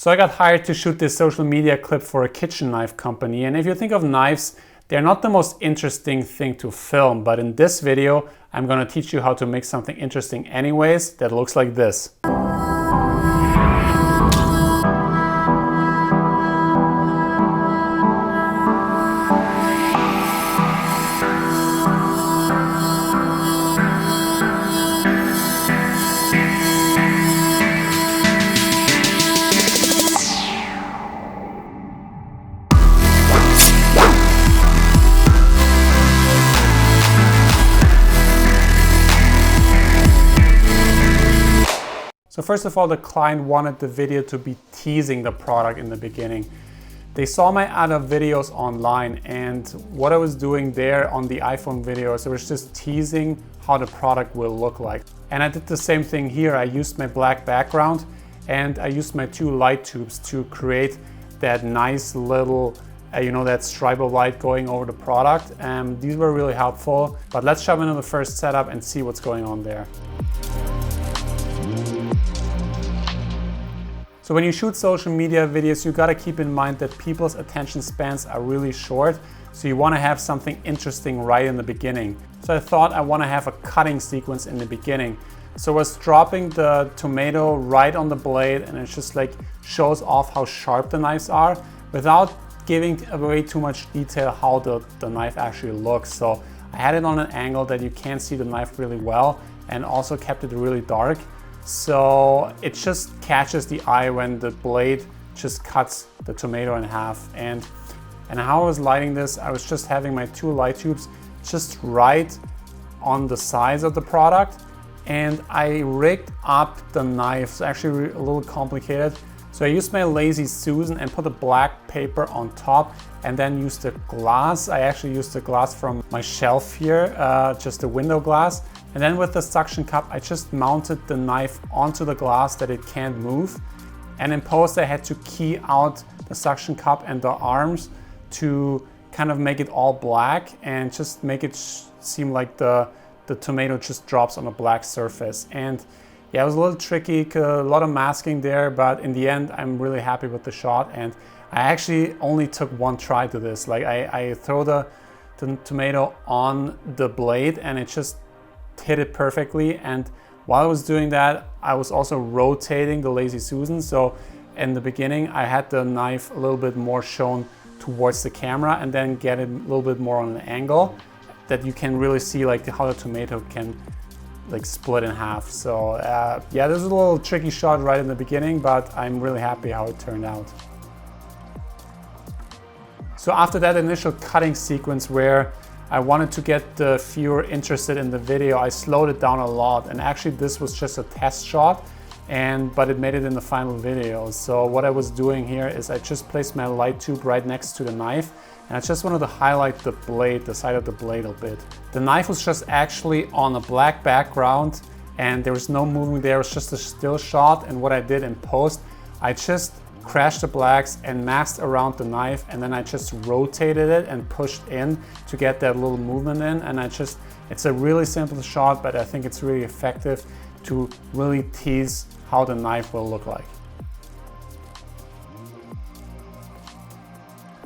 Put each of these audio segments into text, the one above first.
So I got hired to shoot this social media clip for a kitchen knife company. And if you think of knives, they're not the most interesting thing to film, but in this video, I'm gonna teach you how to make something interesting anyways that looks like this. So first of all, the client wanted the video to be teasing the product in the beginning. They saw my other videos online, and what I was doing there on the iPhone videos, I was just teasing how the product will look like. And I did the same thing here. I used my black background and I used my two light tubes to create that nice little, that stripe of light going over the product. These were really helpful, but let's jump into the first setup and see what's going on there. So when you shoot social media videos, you gotta keep in mind that people's attention spans are really short. So you wanna have something interesting right in the beginning. So I thought I wanna have a cutting sequence in the beginning. So I was dropping the tomato right on the blade, and it just like shows off how sharp the knives are without giving away too much detail how the knife actually looks. So I had it on an angle that you can't see the knife really well, and also kept it really dark. So it just catches the eye when the blade just cuts the tomato in half. And how I was lighting this, I was just having my two light tubes just right on the sides of the product. And I rigged up the knife. It's actually a little complicated. So I used my Lazy Susan and put a black paper on top, and then used the glass. I actually used the glass from my shelf here, just the window glass. And then with the suction cup, I just mounted the knife onto the glass that it can't move. And in post, I had to key out the suction cup and the arms to kind of make it all black and just make it seem like the tomato just drops on a black surface. And yeah, it was a little tricky, a lot of masking there, but in the end, I'm really happy with the shot. And I actually only took one try to this. Like I throw the tomato on the blade and it just hit it perfectly. And while I was doing that, I was also rotating the Lazy Susan. So in the beginning, I had the knife a little bit more shown towards the camera, and then get it a little bit more on an angle that you can really see like how the tomato can like split in half. So yeah, this is a little tricky shot right in the beginning, but I'm really happy how it turned out. So after that initial cutting sequence where I wanted to get the viewer interested in the video, I slowed it down a lot. And actually this was just a test shot, but it made it in the final video. So what I was doing here is I just placed my light tube right next to the knife, and I just wanted to highlight the blade, the side of the blade a bit. The knife was just actually on a black background and there was no movement there, it was just a still shot. And what I did in post, I just crashed the blacks and masked around the knife, and then I just rotated it and pushed in to get that little movement in. And it's a really simple shot, but I think it's really effective to really tease how the knife will look like.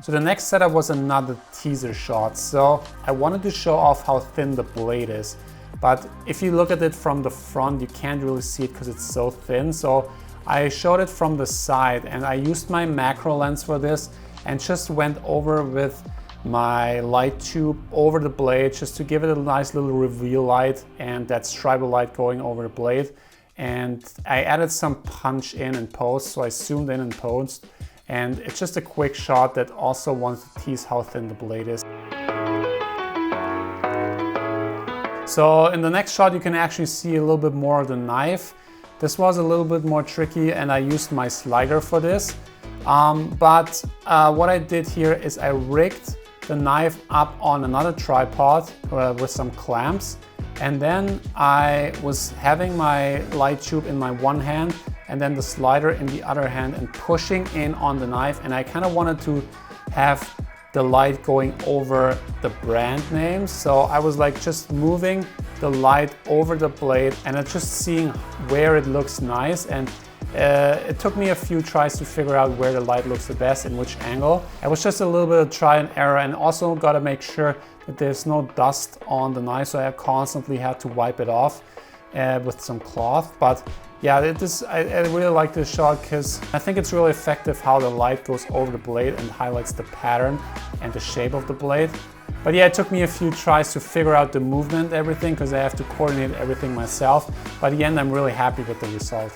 So the next setup was another teaser shot. So I wanted to show off how thin the blade is, but if you look at it from the front, you can't really see it because it's so thin. So I showed it from the side, and I used my macro lens for this and just went over with my light tube over the blade just to give it a nice little reveal light and that stripe of light going over the blade. And I added some punch in post, so I zoomed in post, and it's just a quick shot that also wants to tease how thin the blade is. So in the next shot, you can actually see a little bit more of the knife. This was a little bit more tricky, and I used my slider for this. But what I did here is I rigged the knife up on another tripod with some clamps. And then I was having my light tube in my one hand and then the slider in the other hand and pushing in on the knife. And I kind of wanted to have the light going over the brand name. So I was like just moving the light over the blade and just seeing where it looks nice. And It took me a few tries to figure out where the light looks the best in which angle. It was just a little bit of try and error, and also got to make sure that there's no dust on the knife, so I constantly had to wipe it off with some cloth. But yeah, I really like this shot because I think it's really effective how the light goes over the blade and highlights the pattern and the shape of the blade. But yeah, it took me a few tries to figure out the movement, everything, because I have to coordinate everything myself. By the end, I'm really happy with the result.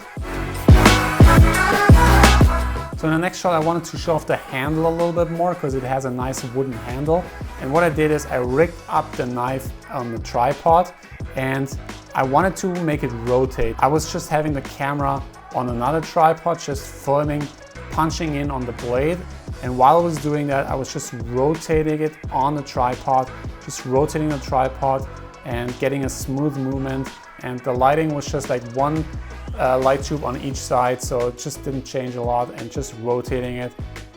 So in the next shot, I wanted to show off the handle a little bit more because it has a nice wooden handle. And what I did is I rigged up the knife on the tripod and I wanted to make it rotate. I was just having the camera on another tripod, just filming, punching in on the blade. And while I was doing that, I was just rotating it on the tripod, just rotating the tripod and getting a smooth movement. And the lighting was just like one light tube on each side, so it just didn't change a lot, and just rotating it.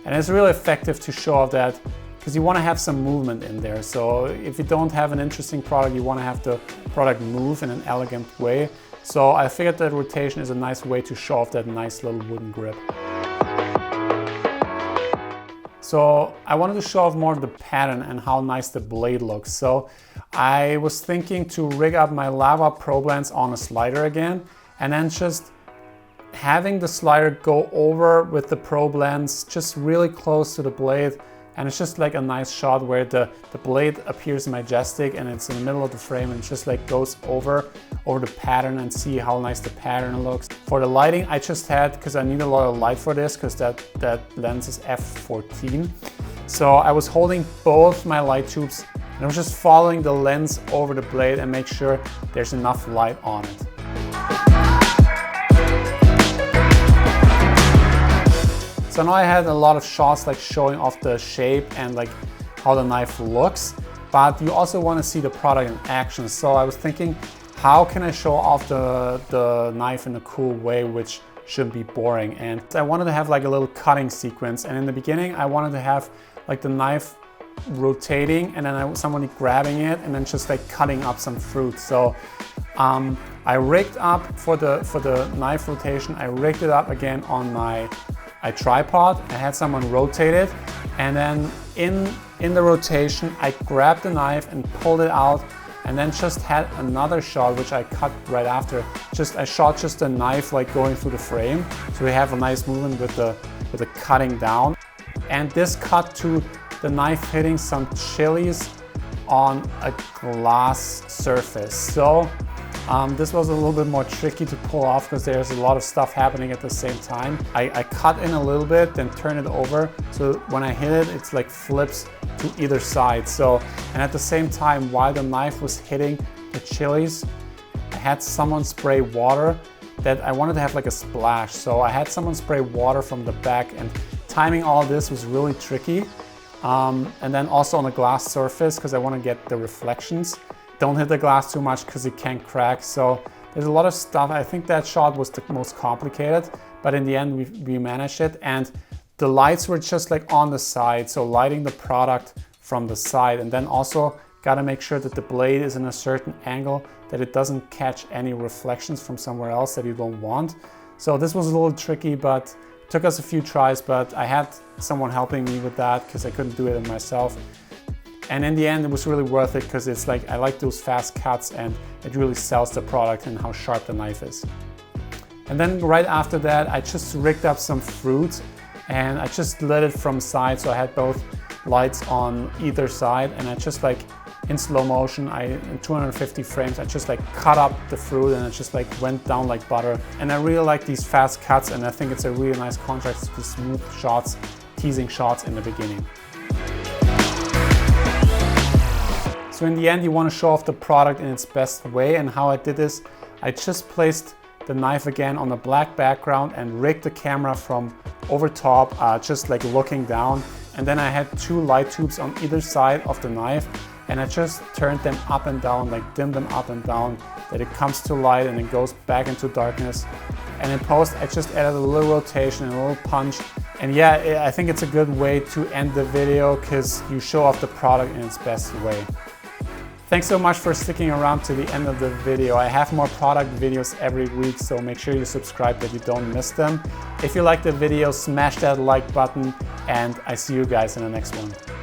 And it's really effective to show off that, because you want to have some movement in there. So if you don't have an interesting product, you want to have the product move in an elegant way. So I figured that rotation is a nice way to show off that nice little wooden grip. So I wanted to show off more of the pattern and how nice the blade looks. So I was thinking to rig up my lava probe lens on a slider again, and then just having the slider go over with the probe lens just really close to the blade. And it's just like a nice shot where the blade appears majestic and it's in the middle of the frame, and just like goes over the pattern, and see how nice the pattern looks. For the lighting, I just had, because I need a lot of light for this, because that lens is f14. So I was holding both my light tubes and I was just following the lens over the blade and make sure there's enough light on it. So now I had a lot of shots like showing off the shape and like how the knife looks, but you also want to see the product in action. So I was thinking, how can I show off the knife in a cool way which shouldn't be boring? And I wanted to have like a little cutting sequence, and in the beginning I wanted to have like the knife rotating and then somebody grabbing it and then just like cutting up some fruit. So I rigged up for the knife rotation, I rigged it up again on my tripod. I had someone rotate it, and then in the rotation I grabbed the knife and pulled it out, and then just had another shot which I cut right after. I shot just the knife like going through the frame, so we have a nice movement with the cutting down. And this cut to the knife hitting some chilies on a glass surface. So this was a little bit more tricky to pull off because there's a lot of stuff happening at the same time. I cut in a little bit, then turn it over, so when I hit it, it's like flips to either side. So, and at the same time, while the knife was hitting the chilies, I had someone spray water that I wanted to have like a splash. So I had someone spray water from the back, and timing all this was really tricky. And then also on a glass surface, because I want to get the reflections. Don't hit the glass too much because it can crack. So there's a lot of stuff. I think that shot was the most complicated, but in the end we managed it. And the lights were just like on the side, so lighting the product from the side, and then also got to make sure that the blade is in a certain angle that it doesn't catch any reflections from somewhere else that you don't want. So this was a little tricky, but it took us a few tries, but I had someone helping me with that because I couldn't do it myself. And in the end, it was really worth it because it's like, I like those fast cuts and it really sells the product and how sharp the knife is. And then right after that, I just rigged up some fruit and I just lit it from side. So I had both lights on either side, and I just like in slow motion, in 250 frames, I just like cut up the fruit and it just like went down like butter. And I really like these fast cuts, and I think it's a really nice contrast to smooth shots, teasing shots in the beginning. So in the end, you want to show off the product in its best way, and how I did this, I just placed the knife again on a black background and rigged the camera from over top, just like looking down. And then I had two light tubes on either side of the knife, and I just turned them up and down, like dimmed them up and down, that it comes to light and it goes back into darkness. And in post, I just added a little rotation and a little punch. And yeah, I think it's a good way to end the video because you show off the product in its best way. Thanks so much for sticking around to the end of the video. I have more product videos every week, so make sure you subscribe that you don't miss them. If you like the video, smash that like button, and I see you guys in the next one.